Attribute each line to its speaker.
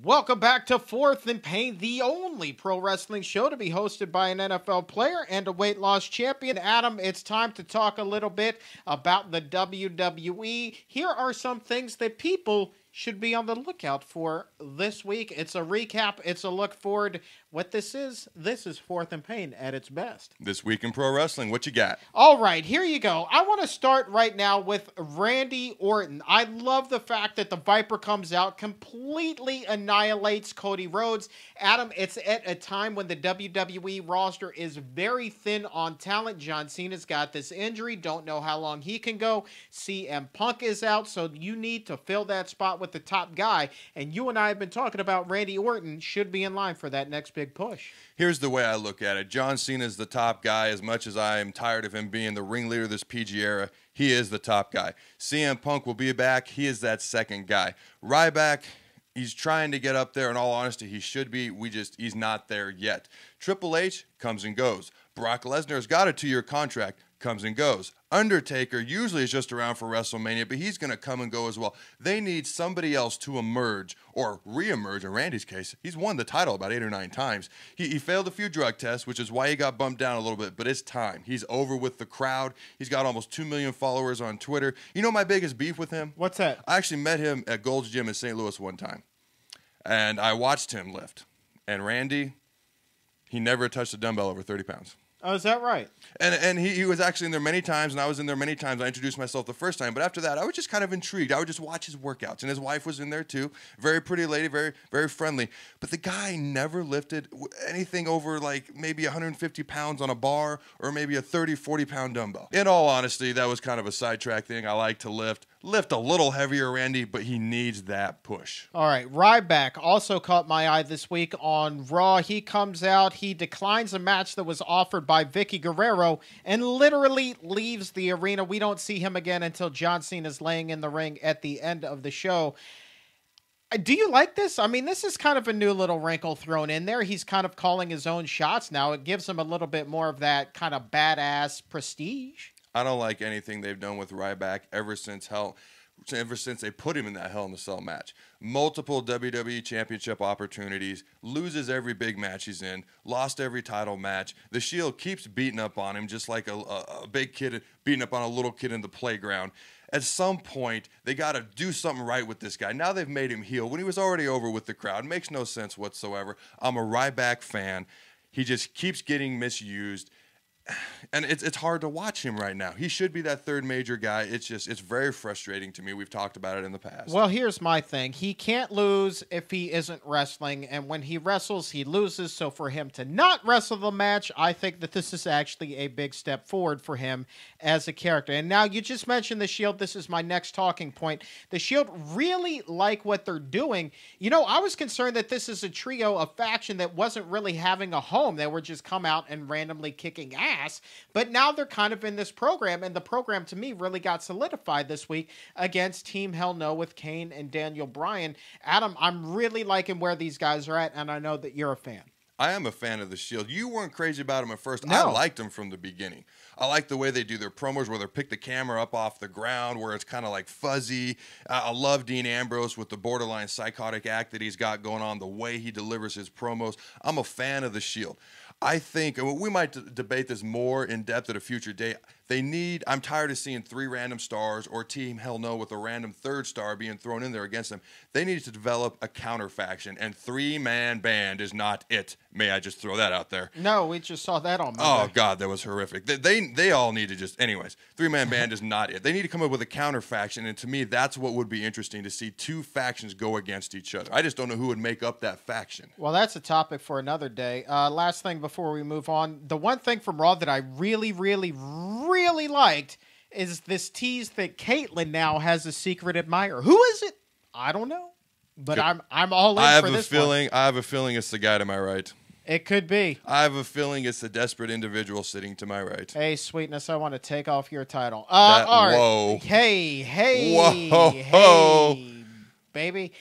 Speaker 1: Welcome back to Fourth and Pain, the only pro wrestling show to be hosted by an NFL player and a weight loss champion. Adam, it's time to talk a little bit about the WWE. Here are some things that people should be on the lookout for this week. It's a recap. It's a look forward. What this is Fourth and Pain at its best.
Speaker 2: This week in pro wrestling, what you got?
Speaker 1: All right, here you go. I want to start right now with Randy Orton. I love the fact that the Viper comes out, completely annihilates Cody Rhodes. Adam, it's at a time when the WWE roster is very thin on talent. John Cena's got this injury. Don't know how long he can go. CM Punk is out, so you need to fill that spot with the top guy. And you and I have been talking about Randy Orton should be in line for that next big push.
Speaker 2: Here's the way I look at it. John Cena is the top guy. As much as I am tired of him being the ringleader of this PG era, he is the top guy. CM Punk will be back. He is that second guy. Ryback, he's trying to get up there. In all honesty, he should be. He's not there yet. Triple H comes and goes. Brock Lesnar's got a 2-year contract. Comes and goes. Undertaker usually is just around for WrestleMania, but he's going to come and go as well. They need somebody else to emerge or re-emerge. In Randy's case, he's won the title about 8 or 9 times. He failed a few drug tests, which is why he got bumped down a little bit, but it's time. He's over with the crowd. He's got almost 2 million followers on Twitter. You know my biggest beef with him?
Speaker 1: What's that?
Speaker 2: I actually met him at Gold's Gym in St. Louis one time, and I watched him lift. And Randy, he never touched a dumbbell over 30 pounds.
Speaker 1: Oh, is that right?
Speaker 2: And he was actually in there many times, and I was in there many times. I introduced myself the first time, but after that, I was just kind of intrigued. I would just watch his workouts, and his wife was in there too. Very pretty lady, very, very friendly. But the guy never lifted anything over like maybe 150 pounds on a bar or maybe a 30, 40-pound dumbbell. In all honesty, that was kind of a sidetrack thing. I like to lift a little heavier, Randy, but he needs that push.
Speaker 1: All right, Ryback also caught my eye this week on Raw. He comes out, he declines a match that was offered by Vicky Guerrero and literally leaves the arena. We don't see him again until John Cena's laying in the ring at the end of the show. Do you like this? I mean, this is kind of a new little wrinkle thrown in there. He's kind of calling his own shots now. It gives him a little bit more of that kind of badass prestige.
Speaker 2: I don't like anything they've done with Ryback ever since they put him in that Hell in a Cell match. Multiple WWE Championship opportunities, loses every big match he's in, lost every title match. The Shield keeps beating up on him just like a big kid beating up on a little kid in the playground. At some point, they got to do something right with this guy. Now they've made him heel when he was already over with the crowd. It makes no sense whatsoever. I'm a Ryback fan. He just keeps getting misused. And it's hard to watch him right now. He should be that third major guy. It's very frustrating to me. We've talked about it in the past.
Speaker 1: Well, here's my thing. He can't lose if he isn't wrestling, and when he wrestles, he loses. So for him to not wrestle the match, I think that this is actually a big step forward for him as a character. And now you just mentioned the Shield. This is my next talking point. The Shield really like what they're doing. You know, I was concerned that this is a trio, a faction that wasn't really having a home. They were just come out and randomly kicking ass. But now they're kind of in this program, and the program to me really got solidified this week against Team Hell No with Kane and Daniel Bryan. Adam, I'm really liking where these guys are at, and I know that you're a fan.
Speaker 2: I am a fan of the Shield. You weren't crazy about them at first.
Speaker 1: No.
Speaker 2: I liked them from the beginning. I like the way they do their promos where they pick the camera up off the ground, where it's kind of like fuzzy. I love Dean Ambrose with the borderline psychotic act that he's got going on, the way he delivers his promos. I'm a fan of the Shield. I think we might debate this more in depth at a future date. I'm tired of seeing 3 random stars or Team Hell No with a random third star being thrown in there against them. They need to develop a counter faction, and 3-man band is not it. May I just throw that out there?
Speaker 1: No, we just saw that on Monday.
Speaker 2: Oh, God, that was horrific. They all need to just, anyways, 3-man band is not it. They need to come up with a counter faction, and to me, that's what would be interesting, to see 2 factions go against each other. I just don't know who would make up that faction.
Speaker 1: Well, that's a topic for another day. Last thing before we move on, the one thing from Raw that I really liked is this tease that Kaitlyn now has a secret admirer. Who is it? I don't know, but I'm all in for this one.
Speaker 2: I have a feeling it's the guy to my right.
Speaker 1: It could be.
Speaker 2: I have a feeling it's the desperate individual sitting to my right.
Speaker 1: Hey, sweetness, I want to take off your title. All right.
Speaker 2: Whoa.
Speaker 1: Hey,
Speaker 2: whoa.
Speaker 1: hey, baby.